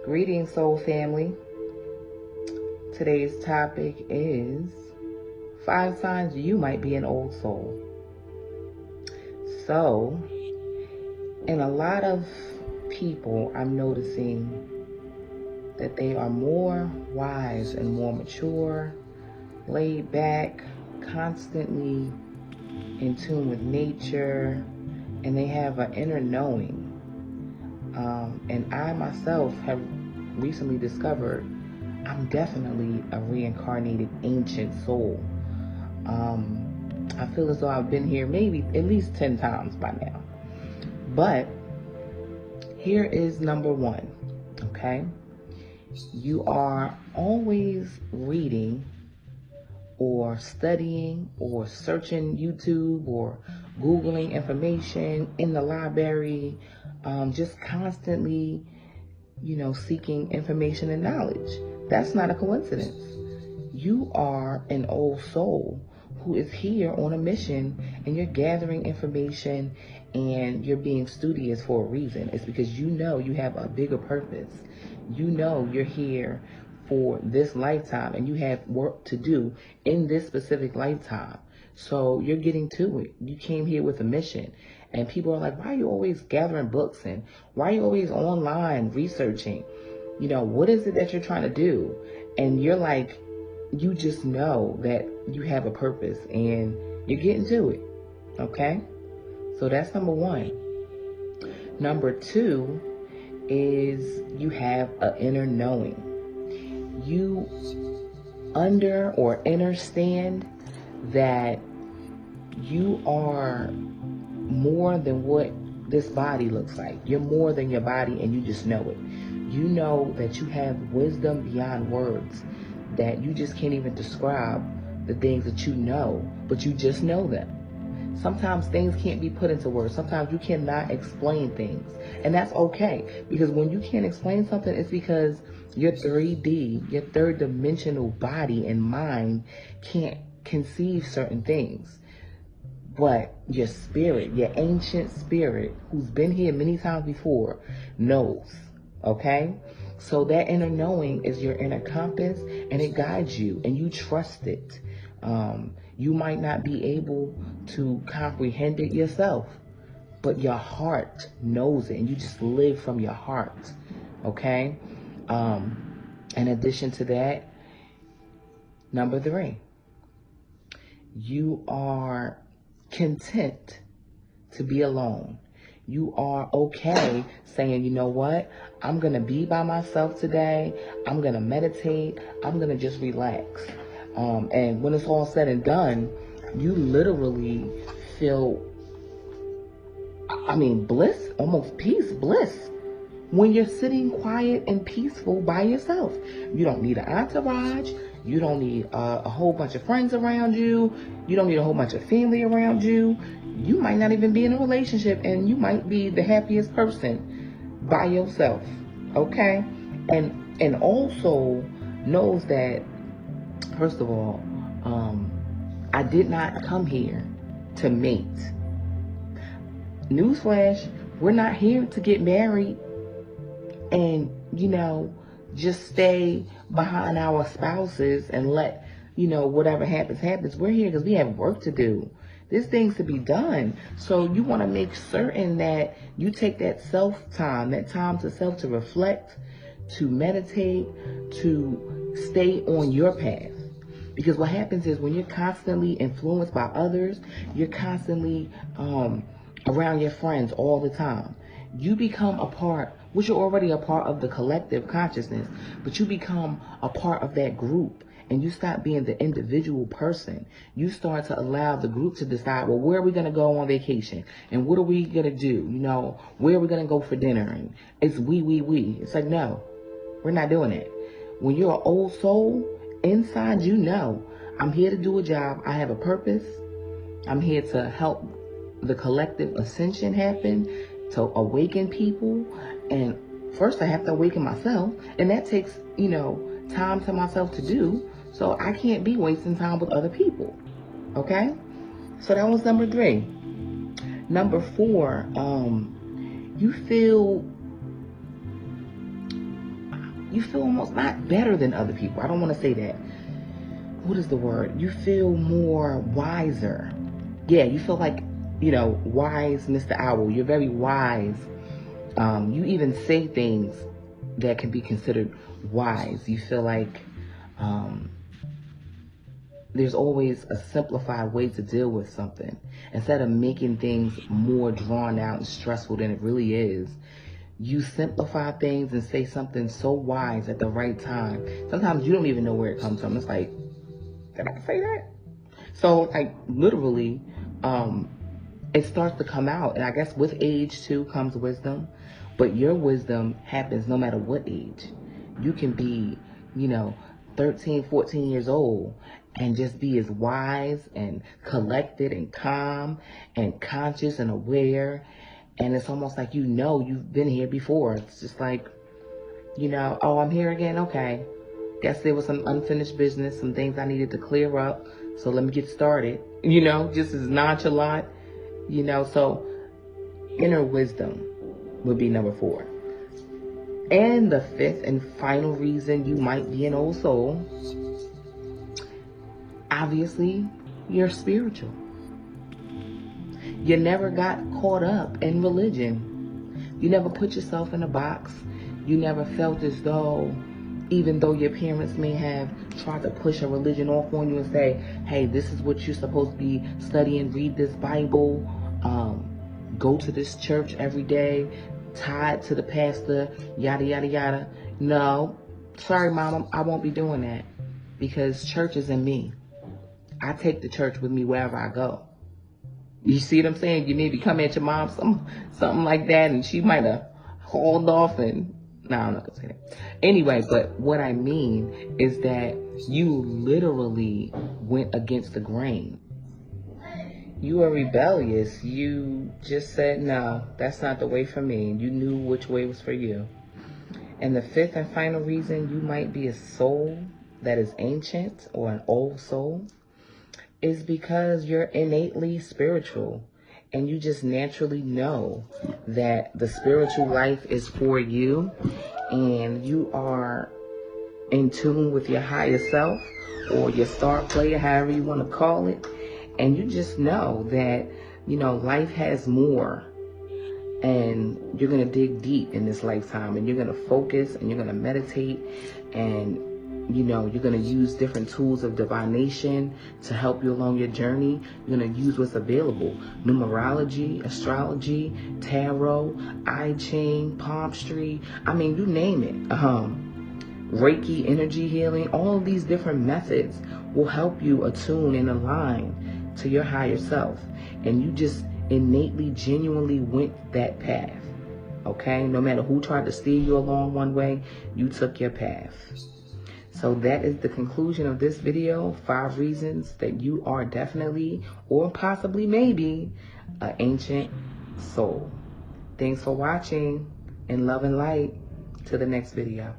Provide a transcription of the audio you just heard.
Greetings, soul family. Today's topic is 5 signs you might be an old soul. So, in a lot of people, I'm noticing that they are more wise and more mature, laid back, constantly in tune with nature, and they have an inner knowing. And I myself have recently discovered I'm definitely a reincarnated ancient soul. I feel as though I've been here maybe at least 10 times by now. But here is number 1, okay? You are always reading or studying or searching YouTube or Googling information in the library, just constantly, seeking information and knowledge. That's not a coincidence. You are an old soul who is here on a mission, and you're gathering information and you're being studious for a reason. It's because you know you have a bigger purpose. You know you're here for this lifetime and you have work to do in this specific lifetime. So you're getting to it. You came here with a mission. And people are like, why are you always gathering books? And why are you always online researching? What is it that you're trying to do? And you're like, you just know that you have a purpose and you're getting to it. Okay? So that's number 1. Number 2 is you have an inner knowing. You understand that you are more than what this body looks like. You're more than your body, and you just know it. You know that you have wisdom beyond words, that you just can't even describe the things that you know, but you just know them. Sometimes things can't be put into words. Sometimes you cannot explain things, and that's okay, because when you can't explain something, it's because your 3D, your third dimensional body and mind can't conceive certain things. But your spirit, your ancient spirit, who's been here many times before, knows, okay? So that inner knowing is your inner compass, and it guides you, and you trust it. You might not be able to comprehend it yourself, but your heart knows it, and you just live from your heart, okay? In addition to that, number 3, you are content to be alone. You are okay saying, you know what? I'm going to be by myself today. I'm going to meditate. I'm going to just relax. And when it's all said and done, you literally feel, bliss, almost peace, bliss. When you're sitting quiet and peaceful by yourself. You don't need an entourage. You don't need a whole bunch of friends around you. You don't need a whole bunch of family around you. You might not even be in a relationship, and you might be the happiest person by yourself. Okay? And also knows that, first of all, I did not come here to mate. Newsflash, we're not here to get married and, just stay behind our spouses and let, whatever happens. We're here because we have work to do. There's things to be done. So you want to make certain that you take that time to self, to reflect, to meditate, to stay on your path. Because what happens is when you're constantly influenced by others, you're constantly around your friends all the time. You become a part, which you're already a part of the collective consciousness, but you become a part of that group, and you stop being the individual person. You start to allow the group to decide, well, where are we going to go on vacation? And what are we going to do? Where are we going to go for dinner? And it's we. It's like, no, we're not doing it. When you're an old soul, inside, I'm here to do a job. I have a purpose. I'm here to help the collective ascension happen, to awaken people. And first I have to awaken myself, and that takes, time to myself to do. So I can't be wasting time with other people. Okay? So that was number 3. Number 4, you feel, feel almost not better than other people. I don't want to say that. What is the word? You feel more wiser. Yeah, you feel like, wise Mr. Owl. You're very wise. You even say things that can be considered wise. You feel like there's always a simplified way to deal with something. Instead of making things more drawn out and stressful than it really is, you simplify things and say something so wise at the right time. Sometimes you don't even know where it comes from. It's like, did I say that? So, like, literally, it starts to come out. And I guess with age, too, comes wisdom. But your wisdom happens no matter what age. You can be, 13, 14 years old and just be as wise and collected and calm and conscious and aware. And it's almost like you've been here before. It's just like, oh, I'm here again? Okay. Guess there was some unfinished business, some things I needed to clear up. So let me get started. Just as nonchalant, so inner wisdom would be number 4. And the 5th and final reason you might be an old soul, obviously, you're spiritual. You never got caught up in religion. You never put yourself in a box. You never felt as though, even though your parents may have tried to push a religion off on you and say, hey, this is what you're supposed to be studying, read this Bible, go to this church every day, tied to the pastor, yada, yada, yada. No, sorry, Mama, I won't be doing that because church is in me. I take the church with me wherever I go. You see what I'm saying? You maybe come at your mom, something like that, and she might have hauled off and... No, I'm not going to say that. Anyway, but what I mean is that you literally went against the grain. You were rebellious. You just said, no, that's not the way for me. You knew which way was for you. And the 5th and final reason you might be a soul that is ancient or an old soul is because you're innately spiritual. And you just naturally know that the spiritual life is for you. And you are in tune with your higher self or your star player, however you want to call it. And you just know that, life has more. And you're going to dig deep in this lifetime. And you're going to focus and you're going to meditate. And, you're going to use different tools of divination to help you along your journey. You're going to use what's available. Numerology, astrology, tarot, I Ching, palmistry. I mean, you name it. Reiki, energy healing. All of these different methods will help you attune and align to your higher self. And you just innately, genuinely went that path. Okay? No matter who tried to steer you along one way, you took your path. So that is the conclusion of this video. 5 reasons that you are definitely, or possibly maybe, an ancient soul. Thanks for watching, and love and light. To the next video.